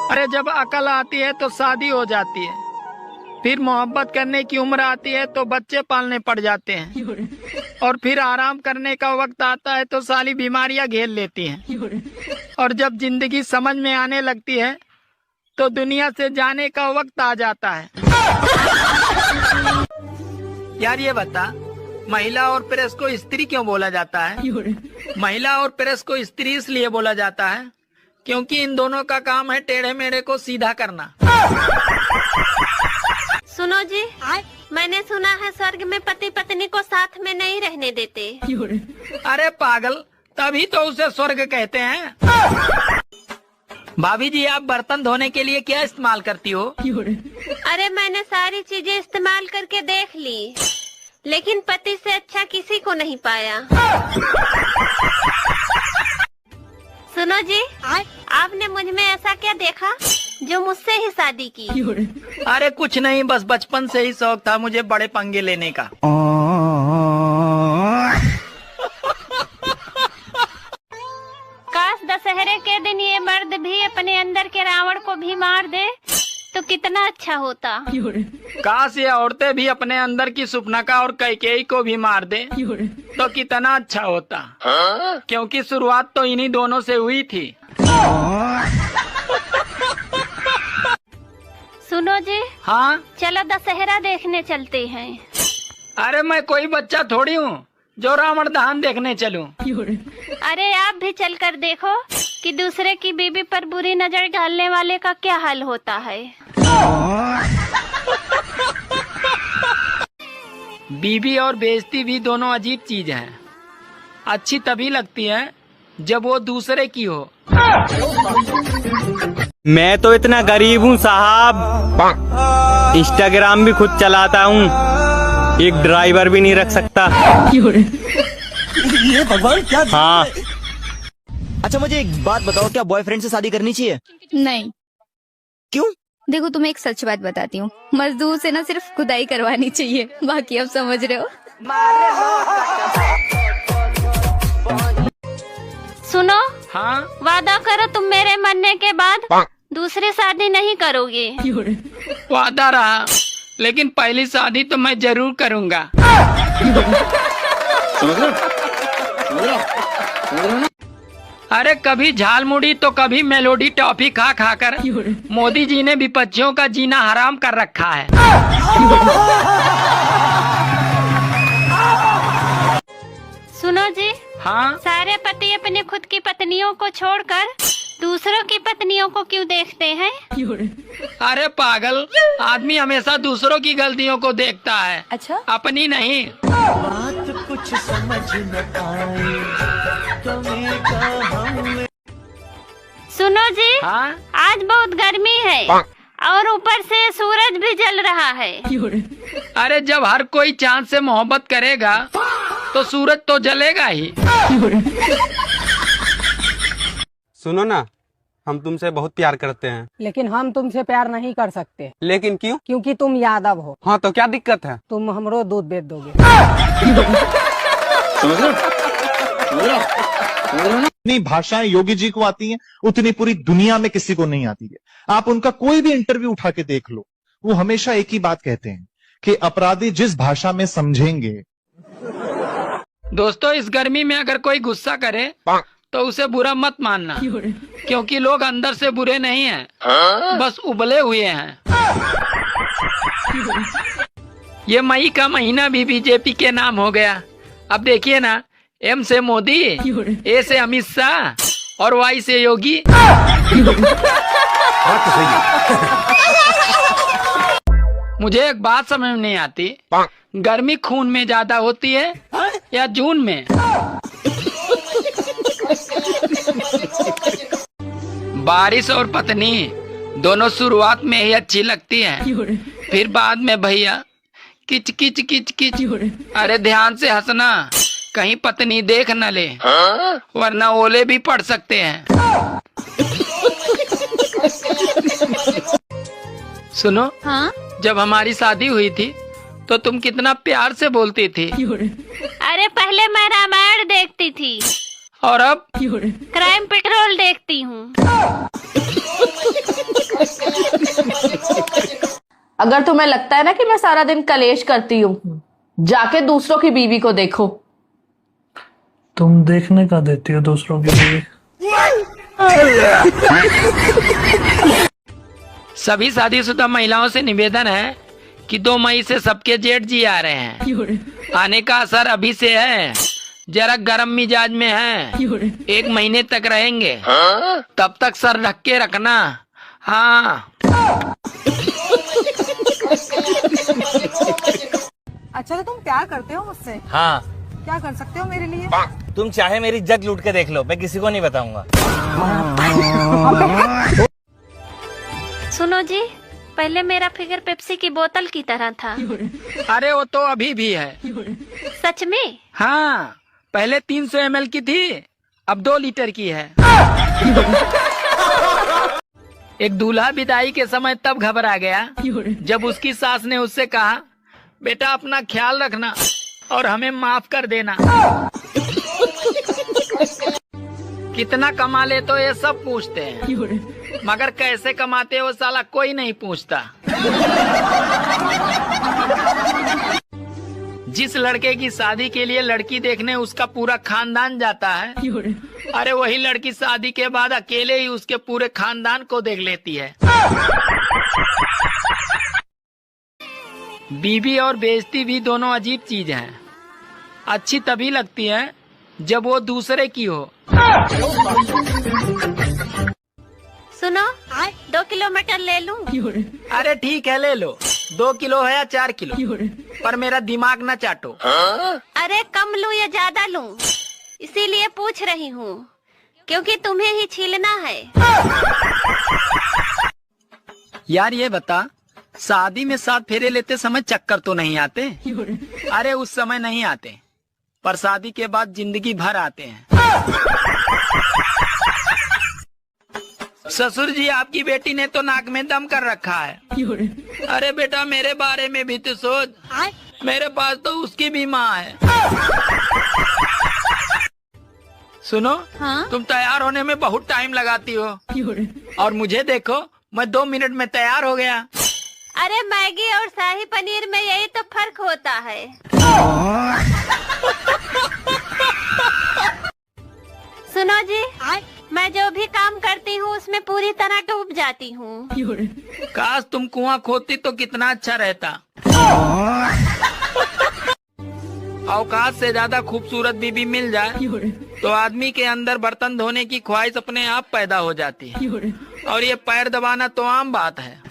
अरे जब अकल आती है तो शादी हो जाती है, फिर मोहब्बत करने की उम्र आती है तो बच्चे पालने पड़ जाते हैं, और फिर आराम करने का वक्त आता है तो सारी बीमारियां घेर लेती हैं, और जब जिंदगी समझ में आने लगती है तो दुनिया से जाने का वक्त आ जाता है। यार ये बता, महिला और प्रेस को स्त्री क्यों बोला जाता है? महिला और प्रेस को स्त्री इसलिए बोला जाता है क्योंकि इन दोनों का काम है टेढ़े मेढ़े को सीधा करना। सुनो जी, मैंने सुना है स्वर्ग में पति पत्नी को साथ में नहीं रहने देते। अरे पागल, तभी तो उसे स्वर्ग कहते हैं। भाभी जी, आप बर्तन धोने के लिए क्या इस्तेमाल करती हो? अरे मैंने सारी चीजें इस्तेमाल करके देख ली, लेकिन पति से अच्छा किसी को नहीं पाया। सुनो जी, आपने मुझ में ऐसा क्या देखा जो मुझसे ही शादी की? अरे कुछ नहीं, बस बचपन से ही शौक था मुझे बड़े पंगे लेने का। काश दशहरे के दिन ये मर्द भी अपने अंदर के रावण को भी मार दे तो कितना अच्छा होता। काश ये औरतें भी अपने अंदर की सुपनका और कैकेयी को भी मार दे तो कितना अच्छा होता, क्योंकि शुरुआत तो इन्हीं दोनों से हुई थी। सुनो जी, हाँ चलो दशहरा देखने चलते हैं। अरे मैं कोई बच्चा थोड़ी हूँ जो रावण दहन देखने चलूं। अरे आप भी चलकर देखो कि दूसरे की बीवी पर बुरी नजर डालने वाले का क्या हाल होता है। बीवी और बेइज्जती भी दोनों अजीब चीज हैं। अच्छी तभी लगती है जब वो दूसरे की हो। मैं तो इतना गरीब हूँ साहब, इंस्टाग्राम भी खुद चलाता हूँ, एक ड्राइवर भी नहीं रख सकता। ये भगवान क्या? हाँ। अच्छा मुझे एक बात बताओ, क्या बॉयफ्रेंड से शादी करनी चाहिए? नहीं। क्यों? देखो तुम्हें एक सच बात बताती हूँ, मजदूर से ना सिर्फ खुदाई करवानी चाहिए, बाकी आप समझ रहे हो। सुनो, हाँ वादा करो तुम मेरे मरने के बाद दूसरी शादी नहीं करोगे। वादा रहा, लेकिन पहली शादी तो मैं जरूर करूँगा। अरे कभी झालमुड़ी तो कभी मेलोडी टॉफी खा खा कर मोदी जी ने विपक्षियों का जीना हराम कर रखा है। सुनो जी, हाँ सारे पति अपनी खुद की पत्नियों को छोड़कर दूसरों की पत्नियों को क्यों देखते हैं? अरे पागल, आदमी हमेशा दूसरों की गलतियों को देखता है, अच्छा, अपनी नहीं। बात कुछ समझ न आए, कभी का सुनो जी, हाँ आज बहुत गर्मी है और ऊपर से सूरज भी जल रहा है। अरे जब हर कोई चांद से मोहब्बत करेगा तो सूरज तो जलेगा ही। सुनो ना, हम तुमसे बहुत प्यार करते हैं। लेकिन हम तुमसे प्यार नहीं कर सकते। लेकिन क्यों? क्योंकि तुम यादव हो। हाँ तो क्या दिक्कत है? तुम हमरो दूध बेच दोगे। जितनी भाषाएं योगी जी को आती हैं उतनी पूरी दुनिया में किसी को नहीं आती है। आप उनका कोई भी इंटरव्यू उठा के देख लो, वो हमेशा एक ही बात कहते हैं कि अपराधी जिस भाषा में समझेंगे। दोस्तों, इस गर्मी में अगर कोई गुस्सा करे तो उसे बुरा मत मानना, क्योंकि लोग अंदर से बुरे नहीं हैं, बस उबले हुए हैं। ये मई का महीना भी बीजेपी के नाम हो गया। अब देखिए ना, एम से मोदी, ए से अमित शाह और वाई से योगी। मुझे एक बात समझ में नहीं आती, गर्मी खून में ज्यादा होती है या जून में? बारिश और पत्नी दोनों शुरुआत में ही अच्छी लगती हैं, फिर बाद में भैया किच किच किच किच। अरे ध्यान से हंसना, कहीं पत्नी देख न ले, वरना ओले भी पड़ सकते हैं। सुनो, हाँ, जब हमारी शादी हुई थी तो तुम कितना प्यार से बोलती थी। अरे पहले मैं रामायण देखती थी और अब क्राइम पेट्रोल देखती हूँ। अगर तुम्हें लगता है ना कि मैं सारा दिन कलेश करती हूँ, जाके दूसरों की बीवी को देखो। तुम देखने का देती हो दूसरों की बीवी? सभी शादीशुदा महिलाओं से निवेदन है कि 2 मई से सबके जेठ जी आ रहे हैं। आने का असर अभी से है, जरा गर्म मिजाज में है। 1 महीने तक रहेंगे, तब तक सर ढक के रखना। हाँ। अच्छा तो तुम प्यार करते हो मुझसे? हाँ। क्या कर सकते हो मेरे लिए? तुम चाहे मेरी इज्जत लूट के देख लो, मैं किसी को नहीं बताऊंगा। सुनो जी, पहले मेरा फिगर पेप्सी की बोतल की तरह था। अरे वो तो अभी भी है। सच में? हाँ, पहले 300 ml की थी, अब 2 लीटर की है। एक दूल्हा विदाई के समय तब घबरा गया जब उसकी सास ने उससे कहा, बेटा अपना ख्याल रखना और हमें माफ कर देना। कितना कमा ले तो ये सब पूछते हैं, मगर कैसे कमाते हो साला कोई नहीं पूछता। जिस लड़के की शादी के लिए लड़की देखने उसका पूरा खानदान जाता है, अरे वही लड़की शादी के बाद अकेले ही उसके पूरे खानदान को देख लेती है। बीवी और बेइज्जती भी दोनों अजीब चीज हैं। अच्छी तभी लगती है जब वो दूसरे की हो। सुनो, 2 किलो मटर ले लूं? अरे ठीक है ले लो, 2 किलो है या 4 किलो, पर मेरा दिमाग न चाटो। अरे कम लूं या ज्यादा लूं, इसीलिए पूछ रही हूँ, क्योंकि तुम्हें ही छीलना है। यार ये बता, शादी में 7 फेरे लेते समय चक्कर तो नहीं आते? अरे उस समय नहीं आते, पर शादी के बाद जिंदगी भर आते हैं। ससुर जी, आपकी बेटी ने तो नाक में दम कर रखा है। अरे बेटा मेरे बारे में भी तो सोच, मेरे पास तो उसकी भी माँ है। सुनो, हाँ? तुम तैयार होने में बहुत टाइम लगाती हो, और मुझे देखो, मैं 2 मिनट में तैयार हो गया। अरे मैगी और शाही पनीर में यही तो फर्क होता है। सुनो जी, मैं जो भी काम करती हूँ उसमें पूरी तरह डूब जाती हूँ। काश तुम कुआं खोदती तो कितना अच्छा रहता। औकात से ज्यादा खूबसूरत बीबी मिल जाए तो आदमी के अंदर बर्तन धोने की ख्वाहिश अपने आप पैदा हो जाती है, और ये पैर दबाना तो आम बात है।